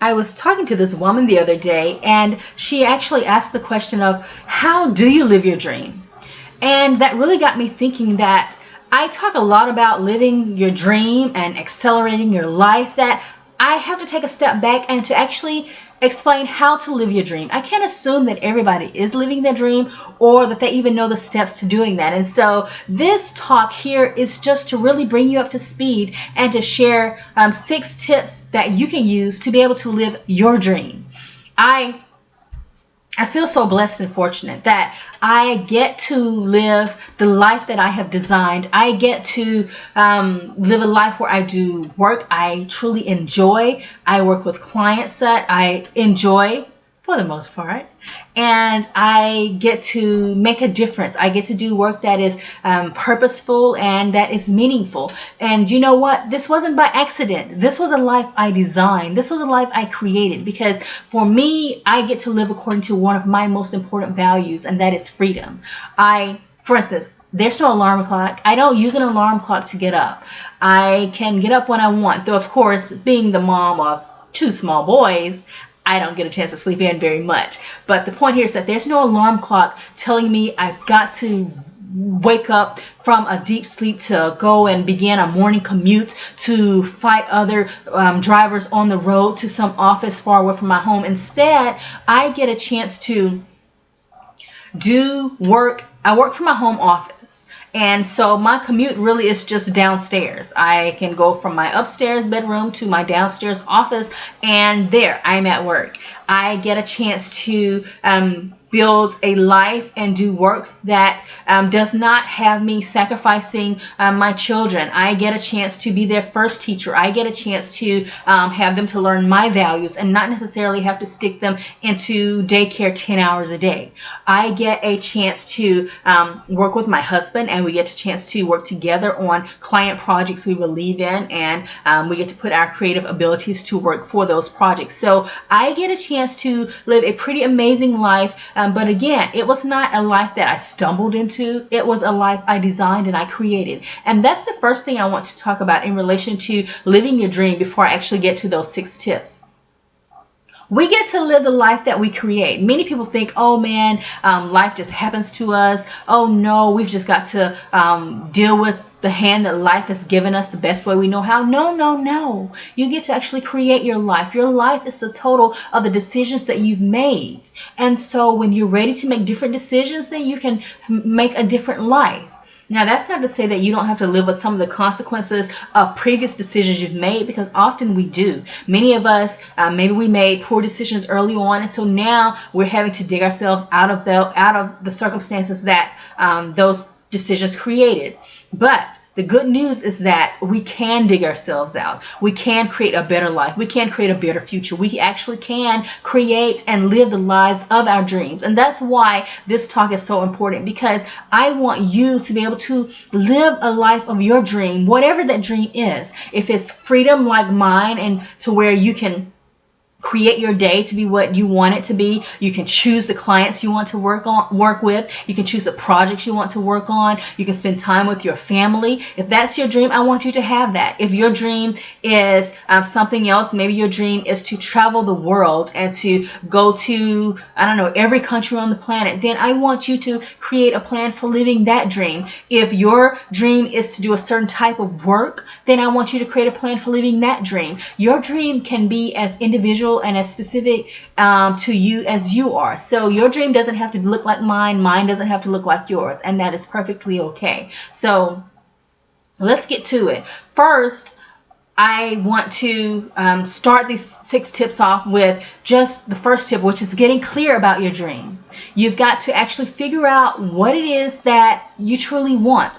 I was talking to this woman the other day, and she actually asked the question of, how do you live your dream? And that really got me thinking that I talk a lot about living your dream and accelerating your life, that I have to take a step back and to actually explain how to live your dream. I can't assume that everybody is living their dream or that they even know the steps to doing that. And so this talk here is just to really bring you up to speed and to share 6 tips that you can use to be able to live your dream. I feel so blessed and fortunate that I get to live the life that I have designed. I get to live a life where I do work I truly enjoy. I work with clients that I enjoy for the most part. And I get to make a difference. I get to do work that is purposeful and that is meaningful. And you know what? This wasn't by accident. This was a life I designed. This was a life I created, because for me, I get to live according to one of my most important values, and that is freedom. For instance, there's no alarm clock. I don't use an alarm clock to get up. I can get up when I want, though of course, being the mom of 2 small boys, I don't get a chance to sleep in very much. But the point here is that there's no alarm clock telling me I've got to wake up from a deep sleep to go and begin a morning commute to fight other drivers on the road to some office far away from my home. Instead, I get a chance to do work. I work from my home office. And so my commute really is just downstairs. I can go from my upstairs bedroom to my downstairs office, and there I'm at work. I get a chance to build a life and do work that does not have me sacrificing my children. I get a chance to be their first teacher. I get a chance to have them to learn my values and not necessarily have to stick them into daycare 10 hours a day. I get a chance to work with my husband, and we get a chance to work together on client projects we believe in, and we get to put our creative abilities to work for those projects. So I get a chance to live a pretty amazing life. But again, it was not a life that I stumbled into. It was a life I designed and I created. And that's the first thing I want to talk about in relation to living your dream before I actually get to those 6 tips. We get to live the life that we create. Many people think, oh man, life just happens to us. Oh no, we've just got to deal with the hand that life has given us the best way we know how. No, no, no. You get to actually create your life. Your life is the total of the decisions that you've made. And so when you're ready to make different decisions, then you can make a different life. Now, that's not to say that you don't have to live with some of the consequences of previous decisions you've made, because often we do. Many of us, maybe we made poor decisions early on, and so now we're having to dig ourselves out of the circumstances that those decisions created. But the good news is that we can dig ourselves out. We can create a better life. We can create a better future. We actually can create and live the lives of our dreams. And that's why this talk is so important, because I want you to be able to live a life of your dream, whatever that dream is. If it's freedom like mine, and to where you can create your day to be what you want it to be. You can choose the clients you want to work with. You can choose the projects you want to work on. You can spend time with your family. If that's your dream, I want you to have that. If your dream is something else, maybe your dream is to travel the world and to go to, I don't know, every country on the planet, then I want you to create a plan for living that dream. If your dream is to do a certain type of work, then I want you to create a plan for living that dream. Your dream can be as individual and as specific to you as you are. So your dream doesn't have to look like mine. Mine doesn't have to look like yours. And that is perfectly okay. So let's get to it. First, I want to start these 6 tips off with just the first tip, which is getting clear about your dream. You've got to actually figure out what it is that you truly want.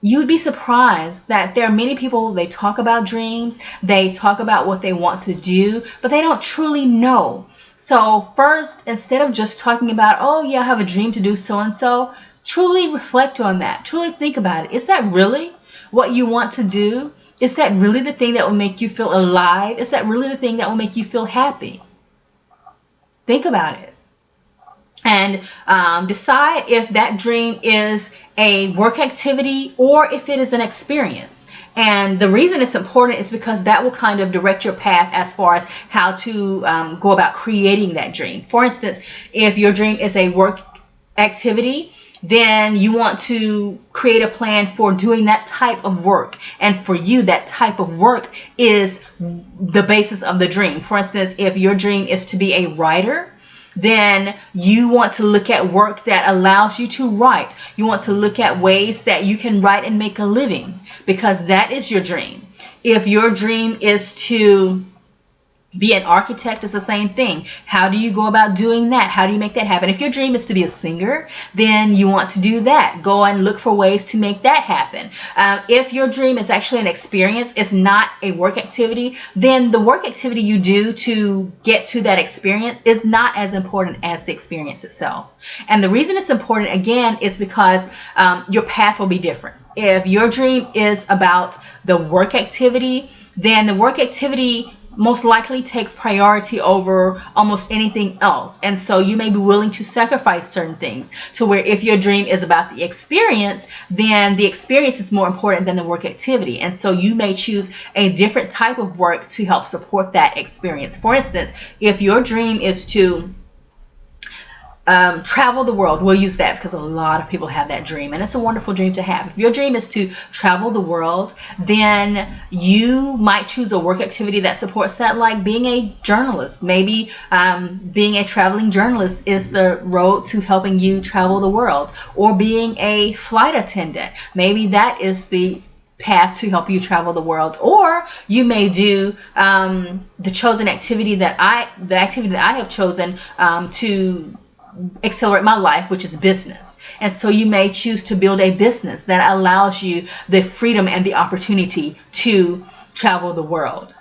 You'd be surprised that there are many people, they talk about dreams, they talk about what they want to do, but they don't truly know. So first, instead of just talking about, oh yeah, I have a dream to do so-and-so, truly reflect on that. Truly think about it. Is that really what you want to do? Is that really the thing that will make you feel alive? Is that really the thing that will make you feel happy? Think about it. And decide if that dream is a work activity or if it is an experience. And the reason it's important is because that will kind of direct your path as far as how to go about creating that dream. For instance, if your dream is a work activity, then you want to create a plan for doing that type of work. And for you, that type of work is the basis of the dream. For instance, if your dream is to be a writer, then you want to look at work that allows you to write. You want to look at ways that you can write and make a living, because that is your dream. If your dream is to be an architect, it's the same thing. How do you go about doing that? How do you make that happen? If your dream is to be a singer, then you want to do that. Go and look for ways to make that happen. If your dream is actually an experience, it's not a work activity, then the work activity you do to get to that experience is not as important as the experience itself. And the reason it's important, again, is because your path will be different. If your dream is about the work activity, then the work activity most likely takes priority over almost anything else. And so you may be willing to sacrifice certain things, to where if your dream is about the experience, then the experience is more important than the work activity. And so you may choose a different type of work to help support that experience. For instance, if your dream is to travel the world, we'll use that because a lot of people have that dream, and it's a wonderful dream to have. If your dream is to travel the world, then you might choose a work activity that supports that, like being a journalist. Maybe being a traveling journalist is the road to helping you travel the world, or being a flight attendant. Maybe that is the path to help you travel the world. Or you may do the chosen activity the activity that I have chosen to accelerate my life, which is business. And so you may choose to build a business that allows you the freedom and the opportunity to travel the world.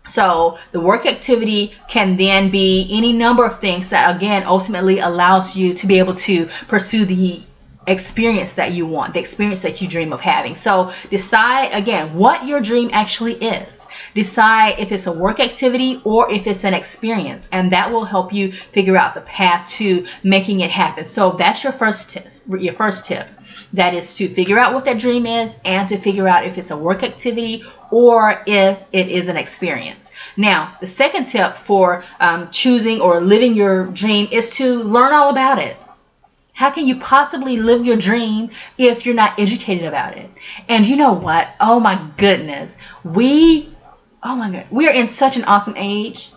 So the work activity can then be any number of things that, again, ultimately allows you to be able to pursue the experience that you want, the experience that you dream of having. So decide, again, what your dream actually is. Decide if it's a work activity or if it's an experience, and that will help you figure out the path to making it happen. So that's your first tip. That is to figure out what that dream is, and to figure out if it's a work activity or if it is an experience. Now, the second tip for choosing or living your dream is to learn all about it. How can you possibly live your dream if you're not educated about it? And you know what? Oh my goodness. We are in such an awesome age.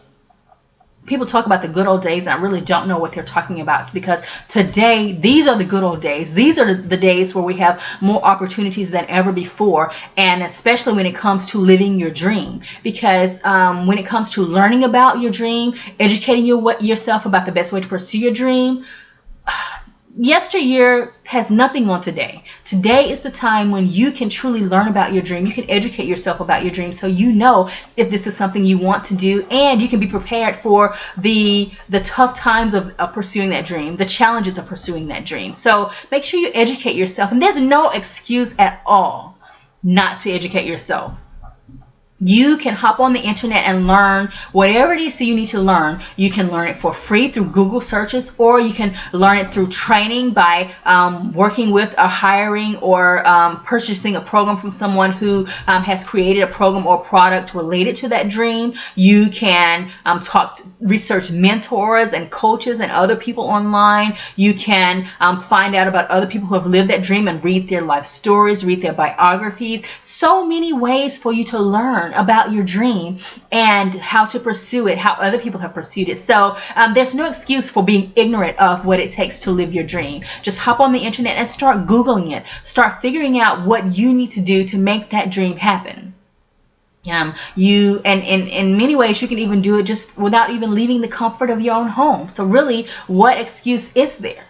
People talk about the good old days, and I really don't know what they're talking about, because today, these are the good old days. These are the days where we have more opportunities than ever before, and especially when it comes to living your dream. Because when it comes to learning about your dream, educating yourself about the best way to pursue your dream, yesteryear has nothing on today. Today is the time when you can truly learn about your dream. You can educate yourself about your dream, so you know if this is something you want to do, and you can be prepared for the tough times of pursuing that dream, the challenges of pursuing that dream. So make sure you educate yourself, and there's no excuse at all not to educate yourself. You can hop on the internet and learn whatever it is that you need to learn. You can learn it for free through Google searches, or you can learn it through training by working with or hiring or purchasing a program from someone who has created a program or product related to that dream. You can research mentors and coaches and other people online. You can find out about other people who have lived that dream and read their life stories, read their biographies. So many ways for you to learn about your dream and how to pursue it, how other people have pursued it. So there's no excuse for being ignorant of what it takes to live your dream. Just hop on the internet and start Googling it. Start figuring out what you need to do to make that dream happen. In many ways you can even do it just without even leaving the comfort of your own home. So really, what excuse is there?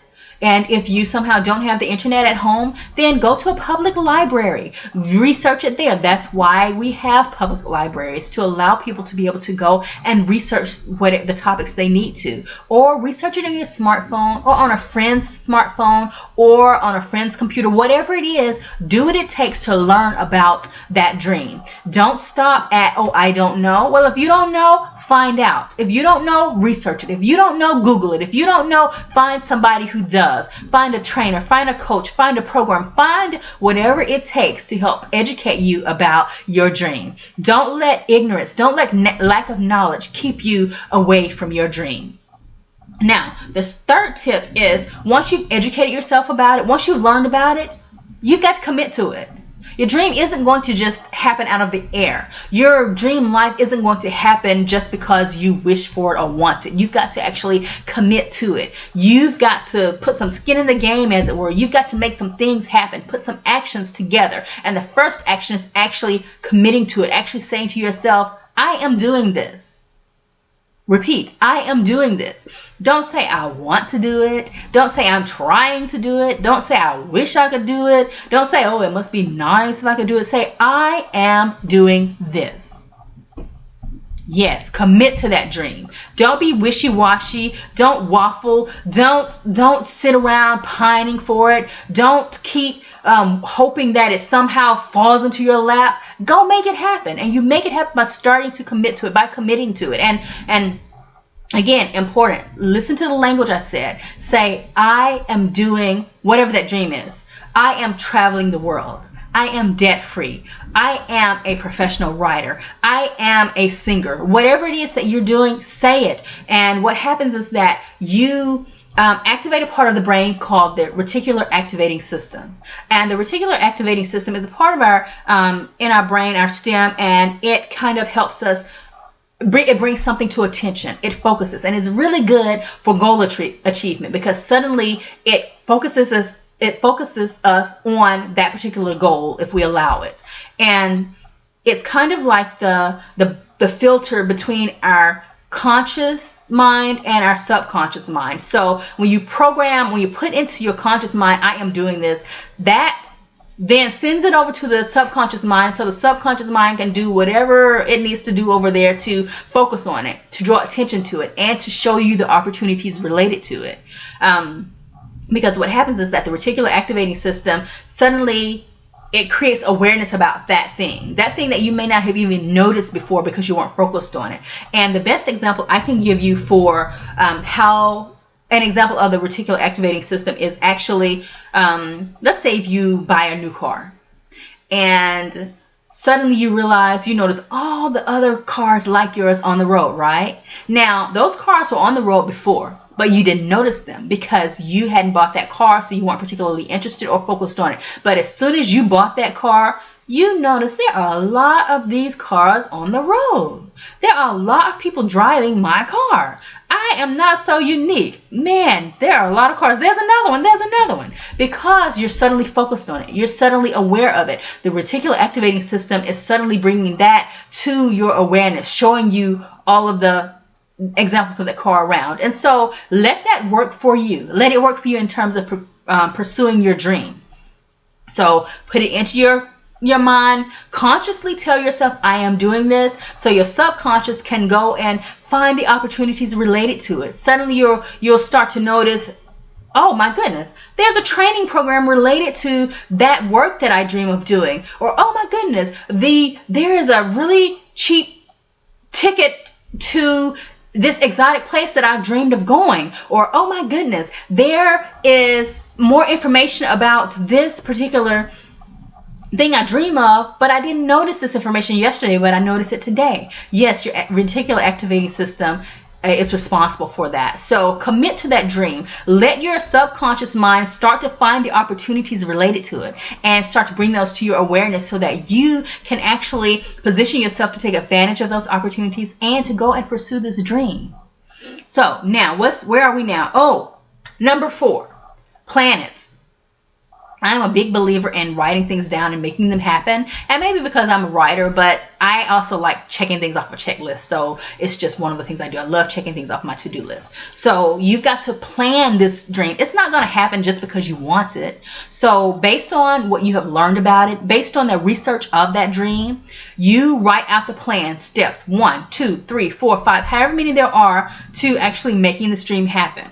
And if you somehow don't have the internet at home, then go to a public library. Research it there. That's why we have public libraries, to allow people to be able to go and research the topics they need to. Or research it on your smartphone, or on a friend's smartphone, or on a friend's computer. Whatever it is, do what it takes to learn about that dream. Don't stop at, oh, I don't know. Well, if you don't know, find out. If you don't know, research it. If you don't know, Google it. If you don't know, find somebody who does. Find a trainer, find a coach, find a program, find whatever it takes to help educate you about your dream. Don't let ignorance, don't let lack of knowledge keep you away from your dream. Now, this third tip is, once you've educated yourself about it, once you've learned about it, you've got to commit to it. Your dream isn't going to just happen out of the air. Your dream life isn't going to happen just because you wish for it or want it. You've got to actually commit to it. You've got to put some skin in the game, as it were. You've got to make some things happen, put some actions together. And the first action is actually committing to it, actually saying to yourself, I am doing this. Repeat, I am doing this. Don't say I want to do it. Don't say I'm trying to do it. Don't say I wish I could do it. Don't say, oh, it must be nice if I could do it. Say, I am doing this. Yes, commit to that dream. Don't be wishy-washy. Don't waffle. Don't sit around pining for it. Don't keep hoping that it somehow falls into your lap. Go make it happen. And you make it happen by starting to commit to it, by committing to it. And again, important, listen to the language I said. Say, I am doing whatever that dream is. I am traveling the world. I am debt-free. I am a professional writer. I am a singer. Whatever it is that you're doing, say it. And what happens is that you activate a part of the brain called the reticular activating system. And the reticular activating system is a part of our, in our brain, our stem, and it kind of helps us, it brings something to attention. It focuses, and it's really good for goal achievement, because suddenly it focuses us on that particular goal if we allow it. And it's kind of like the filter between our conscious mind and our subconscious mind. So when you put into your conscious mind, I am doing this, that then sends it over to the subconscious mind, so the subconscious mind can do whatever it needs to do over there to focus on it, to draw attention to it, and to show you the opportunities related to it. Because what happens is that the reticular activating system, suddenly it creates awareness about that thing that you may not have even noticed before because you weren't focused on it. And the best example I can give you for how an example of the reticular activating system is actually, let's say if you buy a new car and suddenly you notice all the other cars like yours on the road, right? Now, those cars were on the road before, but you didn't notice them because you hadn't bought that car, so you weren't particularly interested or focused on it. But as soon as you bought that car, you notice there are a lot of these cars on the road. There are a lot of people driving my car. I am not so unique. Man, there are a lot of cars. There's another one. Because you're suddenly focused on it. You're suddenly aware of it. The reticular activating system is suddenly bringing that to your awareness, showing you all of the examples of that car around. And so let that work for you. Let it work for you in terms of pursuing your dream. So put it into your mind, consciously tell yourself, I am doing this, so your subconscious can go and find the opportunities related to it. Suddenly you'll start to notice, oh my goodness, there's a training program related to that work that I dream of doing. Or, oh my goodness, there is a really cheap ticket to this exotic place that I've dreamed of going. Or, oh my goodness, there is more information about this particular thing I dream of, but I didn't notice this information yesterday, but I noticed it today. Yes, your reticular activating system is responsible for that. So commit to that dream. Let your subconscious mind start to find the opportunities related to it and start to bring those to your awareness so that you can actually position yourself to take advantage of those opportunities and to go and pursue this dream. So now, where are we now? Oh, number 4, planets. I'm a big believer in writing things down and making them happen. And maybe because I'm a writer, but I also like checking things off a checklist. So it's just one of the things I do. I love checking things off my to-do list. So you've got to plan this dream. It's not going to happen just because you want it. So based on what you have learned about it, based on the research of that dream, you write out the plan, steps 1, 2, 3, 4, 5, however many there are to actually making this dream happen.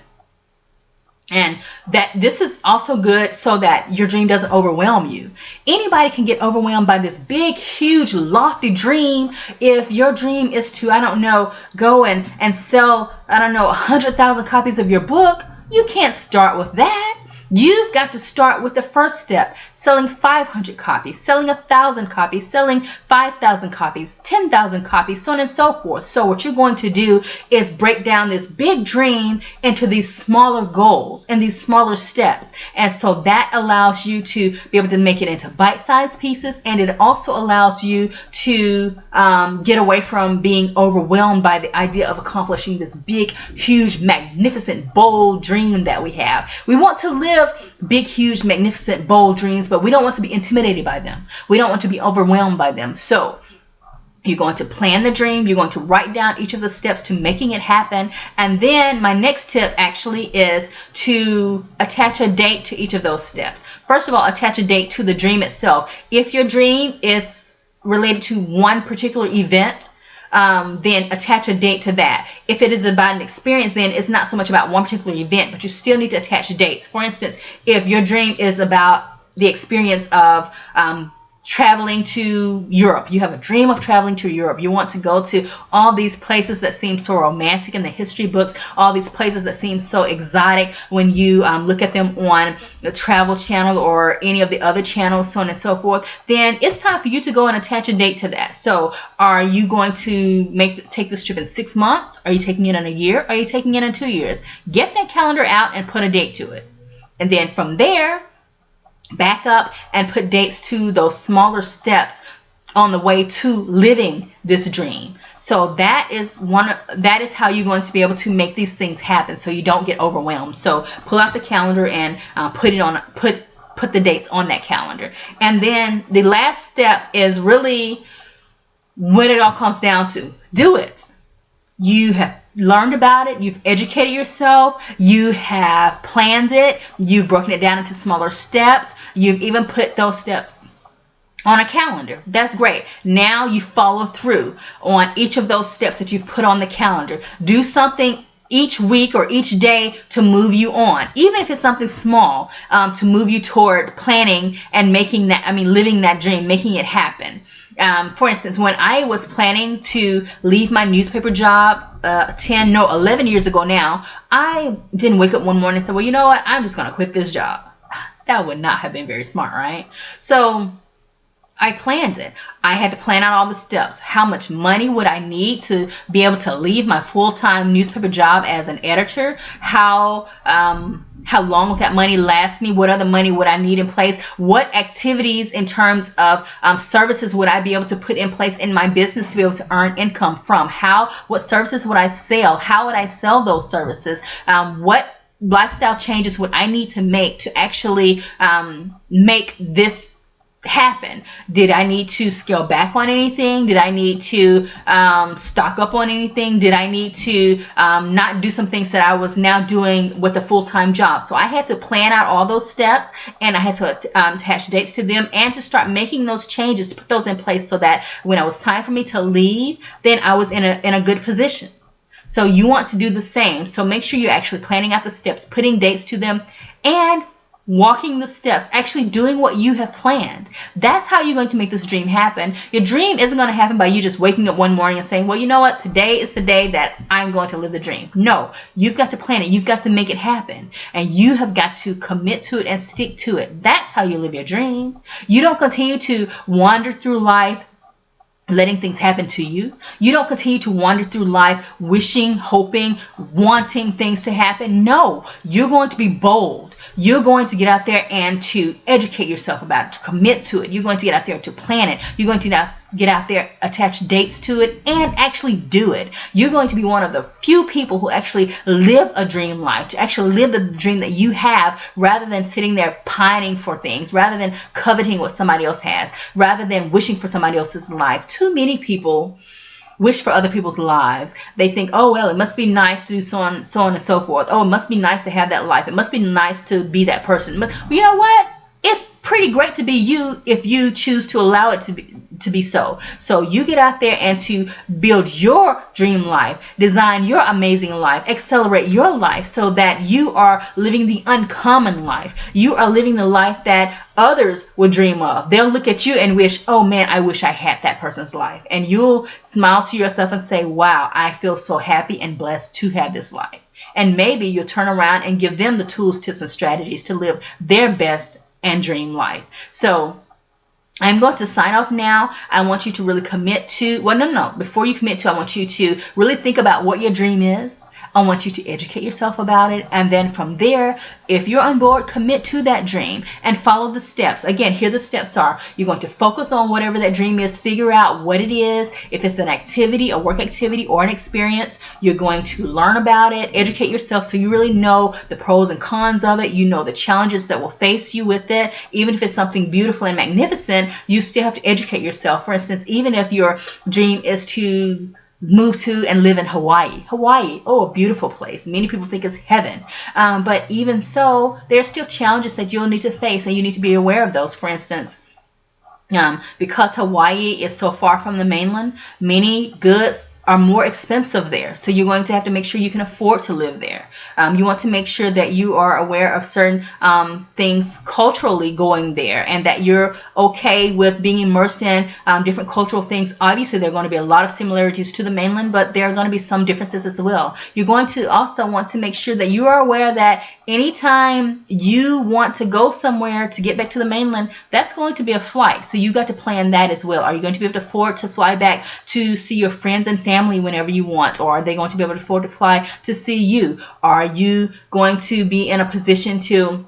And that this is also good so that your dream doesn't overwhelm you. Anybody can get overwhelmed by this big, huge, lofty dream. If your dream is to, I don't know, go and sell, I don't know, 100,000 copies of your book, you can't start with that. You've got to start with the first step, selling 500 copies, selling 1,000 copies, selling 5,000 copies, 10,000 copies, so on and so forth. So what you're going to do is break down this big dream into these smaller goals and these smaller steps. And so that allows you to be able to make it into bite-sized pieces, and it also allows you to get away from being overwhelmed by the idea of accomplishing this big, huge, magnificent, bold dream that we have. We want to live big, huge, magnificent, bold dreams, but we don't want to be intimidated by them. We don't want to be overwhelmed by them. So you're going to plan the dream. You're going to write down each of the steps to making it happen. And then my next tip actually is to attach a date to each of those steps. First of all, attach a date to the dream itself. If your dream is related to one particular event, then attach a date to that. If it is about an experience, then it's not so much about one particular event, but you still need to attach dates. For instance, if your dream is about the experience of traveling to Europe, you have a dream of traveling to Europe, you want to go to all these places that seem so romantic in the history books, all these places that seem so exotic when you look at them on the Travel Channel or any of the other channels, so on and so forth, then it's time for you to go and attach a date to that. So are you going to take this trip in 6 months? Are you taking it in a year? Are you taking it in 2 years? Get that calendar out and put a date to it. And then from there, back up and put dates to those smaller steps on the way to living this dream. So that is how you're going to be able to make these things happen, so you don't get overwhelmed. So pull out the calendar and put the dates on that calendar. And then the last step is really when it all comes down to do it. You have learned about it, you've educated yourself, you have planned it, you've broken it down into smaller steps, you've even put those steps on a calendar. That's great. Now you follow through on each of those steps that you've put on the calendar. Do something each week or each day to move you on, even if it's something small, to move you toward planning and living that dream, making it happen. For instance, when I was planning to leave my newspaper job 11 years ago now, I didn't wake up one morning and say, well, you know what, I'm just going to quit this job. That would not have been very smart, right? So I planned it. I had to plan out all the steps. How much money would I need to be able to leave my full-time newspaper job as an editor? How long would that money last me? What other money would I need in place? What activities in terms of services would I be able to put in place in my business to be able to earn income from? What services would I sell? How would I sell those services? What lifestyle changes would I need to make to actually make this happen? Did I need to scale back on anything? Did I need to stock up on anything? Did I need to not do some things that I was now doing with a full-time job? So I had to plan out all those steps, and I had to attach dates to them and to start making those changes, to put those in place so that when it was time for me to leave, then I was in a good position. So you want to do the same. So make sure you're actually planning out the steps, putting dates to them, and walking the steps, actually doing what you have planned. That's how you're going to make this dream happen. Your dream isn't going to happen by you just waking up one morning and saying, well, you know what, today is the day that I'm going to live the dream. No, you've got to plan it. You've got to make it happen. And you have got to commit to it and stick to it. That's how you live your dream. You don't continue to wander through life letting things happen to you. You don't continue to wander through life wishing, hoping, wanting things to happen. No, you're going to be bold. You're going to get out there and to educate yourself about it, to commit to it. You're going to get out there to plan it. You're going to get out there, attach dates to it, and actually do it. You're going to be one of the few people who actually live a dream life, to actually live the dream that you have, rather than sitting there pining for things, rather than coveting what somebody else has, rather than wishing for somebody else's life. Too many people wish for other people's lives. They think, oh, well, it must be nice to do so on and so forth. Oh, it must be nice to have that life. It must be nice to be that person. But you know what? it's pretty great to be you if you choose to allow it to be so. So you get out there and to build your dream life, design your amazing life, accelerate your life so that you are living the uncommon life. You are living the life that others would dream of. They'll look at you and wish, oh man, I wish I had that person's life. And you'll smile to yourself and say, wow, I feel so happy and blessed to have this life. And maybe you'll turn around and give them the tools, tips, and strategies to live their best and dream life. So I'm going to sign off now. I want you to really commit to, well, no. Before you commit to, I want you to really think about what your dream is. I want you to educate yourself about it. And then from there, if you're on board, commit to that dream and follow the steps. Again, here the steps are. You're going to focus on whatever that dream is, figure out what it is. If it's an activity, a work activity, or an experience, you're going to learn about it, educate yourself so you really know the pros and cons of it. You know the challenges that will face you with it. Even if it's something beautiful and magnificent, you still have to educate yourself. For instance, even if your dream is to move to and live in Hawaii. Hawaii, oh, a beautiful place. Many people think it's heaven. But even so, there are still challenges that you'll need to face, and you need to be aware of those. For instance, because Hawaii is so far from the mainland, many goods are more expensive there. So you're going to have to make sure you can afford to live there. You want to make sure that you are aware of certain things culturally going there, and that you're okay with being immersed in different cultural things. Obviously, there are going to be a lot of similarities to the mainland, but there are going to be some differences as well. You're going to also want to make sure that you are aware that anytime you want to go somewhere to get back to the mainland, that's going to be a flight. So you got to plan that as well. Are you going to be able to afford to fly back to see your friends and family whenever you want? Or are they going to be able to afford to fly to see you? Are you going to be in a position to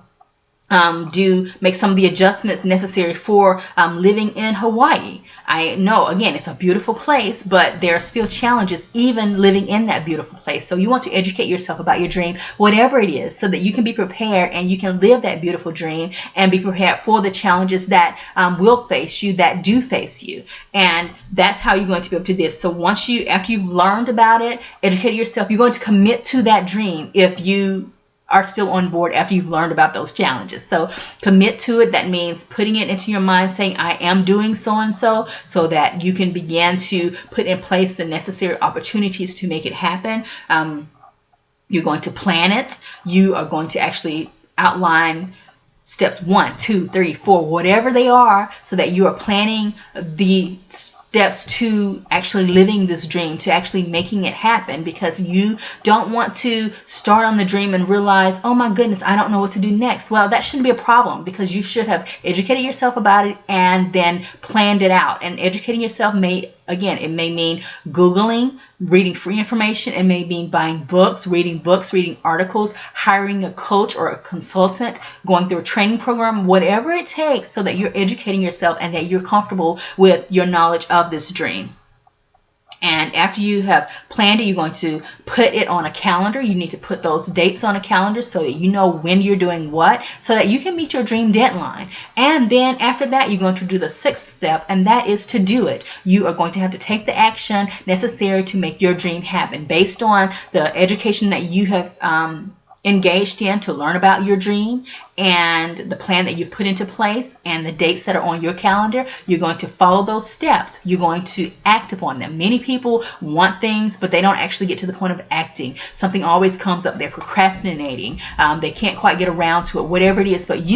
make some of the adjustments necessary for living in Hawaii? I know, again, it's a beautiful place, but there are still challenges even living in that beautiful place. So you want to educate yourself about your dream, whatever it is, so that you can be prepared and you can live that beautiful dream and be prepared for the challenges that will face you, that do face you. And that's how you're going to be able to do this. So after you've learned about it, educate yourself, you're going to commit to that dream if you are still on board after you've learned about those challenges. So commit to it. That means putting it into your mind, saying, I am doing so and so, so that you can begin to put in place the necessary opportunities to make it happen. You're going to plan it. You are going to actually outline steps 1, 2, 3, 4, whatever they are, so that you are planning the steps to actually living this dream, to actually making it happen, because you don't want to start on the dream and realize, oh my goodness, I don't know what to do next. Well, that shouldn't be a problem, because you should have educated yourself about it and then planned it out. And educating yourself it may mean Googling, reading free information. It may mean buying books, reading articles, hiring a coach or a consultant, going through a training program, whatever it takes, so that you're educating yourself and that you're comfortable with your knowledge of this dream. And after you have planned it, you're going to put it on a calendar. You need to put those dates on a calendar so that you know when you're doing what, so that you can meet your dream deadline. And then after that, you're going to do the 6th step, and that is to do it. You are going to have to take the action necessary to make your dream happen based on the education that you have engaged in to learn about your dream, and the plan that you've put into place, and the dates that are on your calendar. You're going to follow those steps. You're going to act upon them. Many people want things, but they don't actually get to the point of acting. Something always comes up. They're procrastinating. They can't quite get around to it, whatever it is. But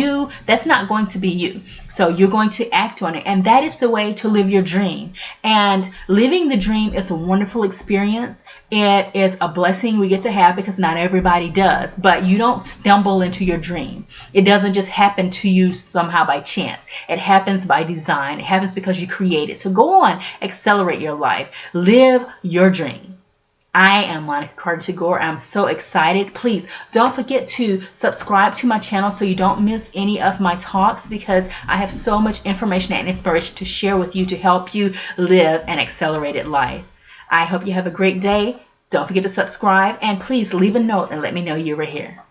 that's not going to be you. So you're going to act on it. And that is the way to live your dream. And living the dream is a wonderful experience. It is a blessing we get to have, because not everybody does. But you don't stumble into your dream. It doesn't just happen to you somehow by chance. It happens by design. It happens because you create it. So go on, accelerate your life. Live your dream. I am Monica Carter Tagore. I'm so excited. Please don't forget to subscribe to my channel so you don't miss any of my talks, because I have so much information and inspiration to share with you to help you live an accelerated life. I hope you have a great day. Don't forget to subscribe, and please leave a note and let me know you were here.